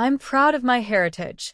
I'm proud of my heritage.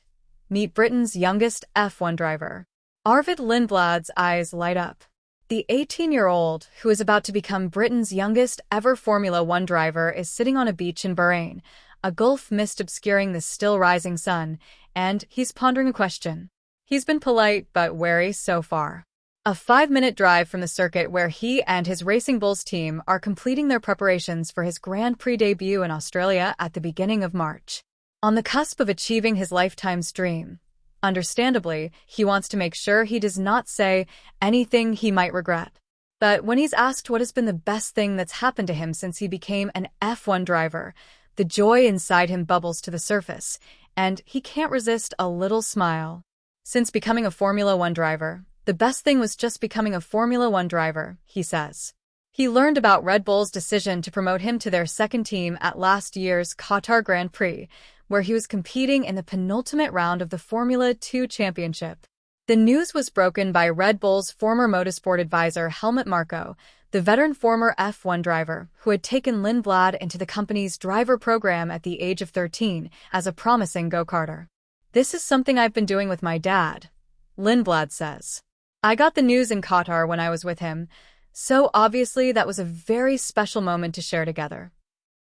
Meet Britain's youngest F1 driver. Arvid Lindblad's eyes light up. The 18-year-old, who is about to become Britain's youngest ever Formula One driver, is sitting on a beach in Bahrain, a gulf mist obscuring the still-rising sun, and he's pondering a question. He's been polite but wary so far. A 5-minute drive from the circuit where he and his Racing Bulls team are completing their preparations for his Grand Prix debut in Australia at the beginning of March. On the cusp of achieving his lifetime's dream. Understandably, he wants to make sure he does not say anything he might regret. But when he's asked what has been the best thing that's happened to him since he became an F1 driver, the joy inside him bubbles to the surface, and he can't resist a little smile. Since becoming a Formula One driver, the best thing was just becoming a Formula One driver, he says. He learned about Red Bull's decision to promote him to their second team at last year's Qatar Grand Prix, where he was competing in the penultimate round of the Formula 2 Championship. The news was broken by Red Bull's former motorsport advisor Helmut Marko, the veteran former F1 driver who had taken Lindblad into the company's driver program at the age of 13 as a promising go-karter. "This is something I've been doing with my dad," Lindblad says. "I got the news in Qatar when I was with him, so obviously that was a very special moment to share together."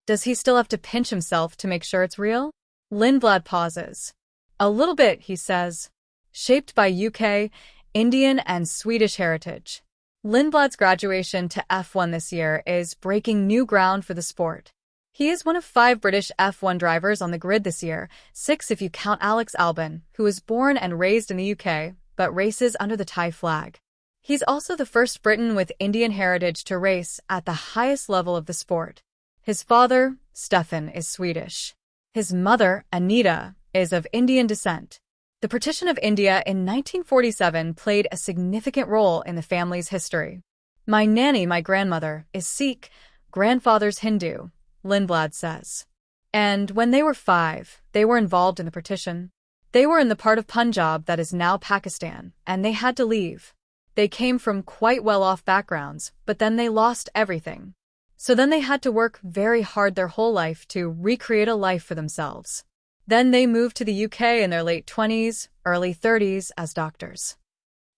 Does he still have to pinch himself to make sure it's real? Lindblad pauses. "A little bit," he says. Shaped by UK, Indian, and Swedish heritage. Lindblad's graduation to F1 this year is breaking new ground for the sport. He is one of 5 British F1 drivers on the grid this year, 6 if you count Alex Albon, who was born and raised in the UK, but races under the Thai flag. He's also the first Briton with Indian heritage to race at the highest level of the sport. His father, Stefan, is Swedish. His mother, Anita, is of Indian descent. The partition of India in 1947 played a significant role in the family's history. "My nanny, my grandmother, is Sikh, grandfather's Hindu," Lindblad says. "And when they were 5, they were involved in the partition. They were in the part of Punjab that is now Pakistan, and they had to leave. They came from quite well-off backgrounds, but then they lost everything. So then they had to work very hard their whole life to recreate a life for themselves. Then they moved to the UK in their late 20s, early 30s as doctors."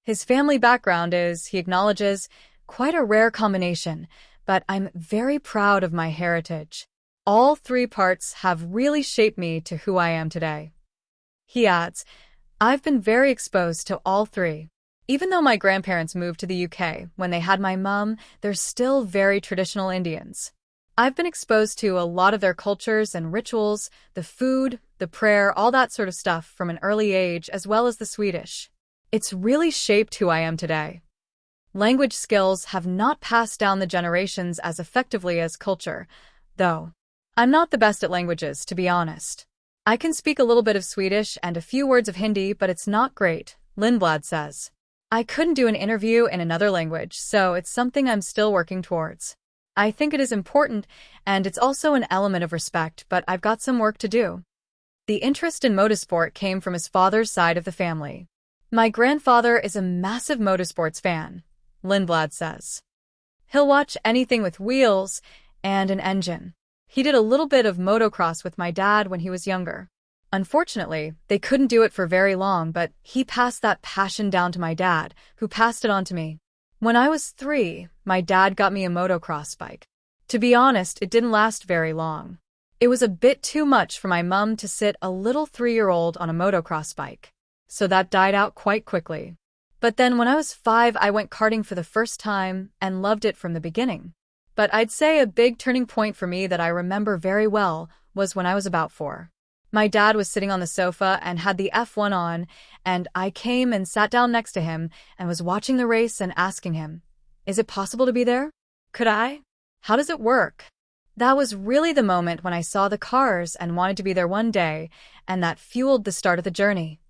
His family background is, he acknowledges, quite a rare combination, but I'm very proud of my heritage. All 3 parts have really shaped me to who I am today. He adds, "I've been very exposed to all 3. Even though my grandparents moved to the UK when they had my mum, they're still very traditional Indians. I've been exposed to a lot of their cultures and rituals, the food, the prayer, all that sort of stuff from an early age, as well as the Swedish. It's really shaped who I am today." Language skills have not passed down the generations as effectively as culture, though. "I'm not the best at languages, to be honest. I can speak a little bit of Swedish and a few words of Hindi, but it's not great," Lindblad says. "I couldn't do an interview in another language, so it's something I'm still working towards. I think it is important, and it's also an element of respect, but I've got some work to do." The interest in motorsport came from his father's side of the family. "My grandfather is a massive motorsports fan," Lindblad says. "He'll watch anything with wheels and an engine. He did a little bit of motocross with my dad when he was younger. Unfortunately, they couldn't do it for very long, but he passed that passion down to my dad, who passed it on to me. When I was 3, my dad got me a motocross bike. To be honest, it didn't last very long. It was a bit too much for my mum to sit a little 3-year-old on a motocross bike, so that died out quite quickly. But then when I was 5, I went karting for the first time and loved it from the beginning. But I'd say a big turning point for me that I remember very well was when I was about 4. My dad was sitting on the sofa and had the F1 on, and I came and sat down next to him and was watching the race and asking him, 'Is it possible to be there? Could I? How does it work?' That was really the moment when I saw the cars and wanted to be there one day, and that fueled the start of the journey."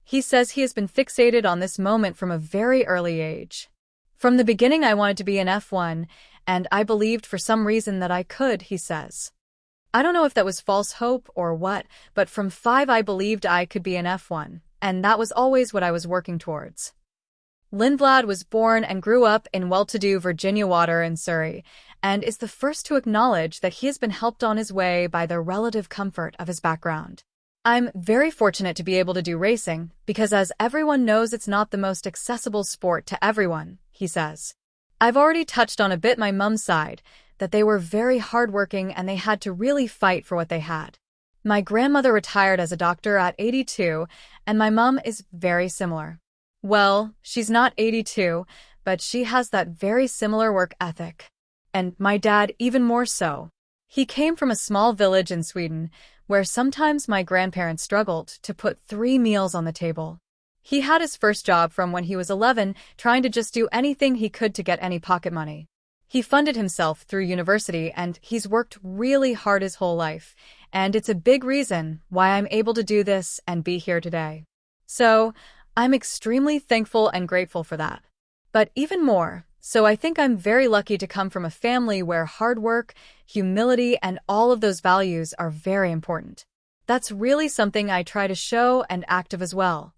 He says he has been fixated on this moment from a very early age. "From the beginning I wanted to be an F1, and I believed for some reason that I could," he says. "I don't know if that was false hope or what, but from 5 I believed I could be an F1, and that was always what I was working towards." Lindblad was born and grew up in well-to-do Virginia Water in Surrey, and is the first to acknowledge that he has been helped on his way by the relative comfort of his background. I'm very fortunate to be able to do racing because as everyone knows it's not the most accessible sport to everyone, he says. I've already touched on a bit my mom's side, that they were very hardworking and they had to really fight for what they had. My grandmother retired as a doctor at 82, and my mom is very similar. Well, she's not 82, but she has that very similar work ethic. And my dad even more so. He came from a small village in Sweden, where sometimes my grandparents struggled to put 3 meals on the table. He had his first job from when he was 11, trying to just do anything he could to get any pocket money. He funded himself through university and he's worked really hard his whole life, and it's a big reason why I'm able to do this and be here today. So, I'm extremely thankful and grateful for that. But even more, so I think I'm very lucky to come from a family where hard work, humility, and all of those values are very important. That's really something I try to show and active as well.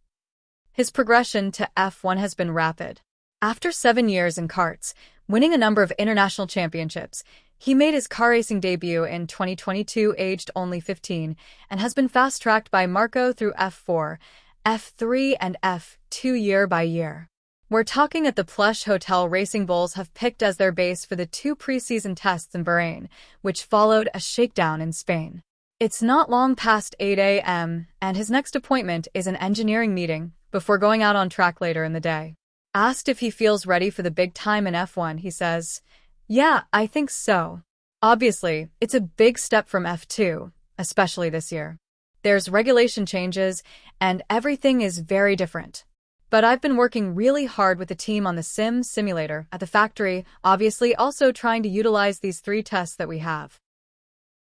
His progression to F1 has been rapid. After 7 years in karts, winning a number of international championships, he made his car racing debut in 2022 aged only 15 and has been fast-tracked by Marco through F4, F3, and F2 year by year. We're talking at the plush hotel Racing Bulls have picked as their base for the 2 preseason tests in Bahrain, which followed a shakedown in Spain. It's not long past 8 a.m., and his next appointment is an engineering meeting before going out on track later in the day. Asked if he feels ready for the big time in F1, he says, "Yeah, I think so. Obviously, it's a big step from F2, especially this year. There's regulation changes, and everything is very different. But I've been working really hard with the team on the simulator at the factory, obviously also trying to utilize these 3 tests that we have.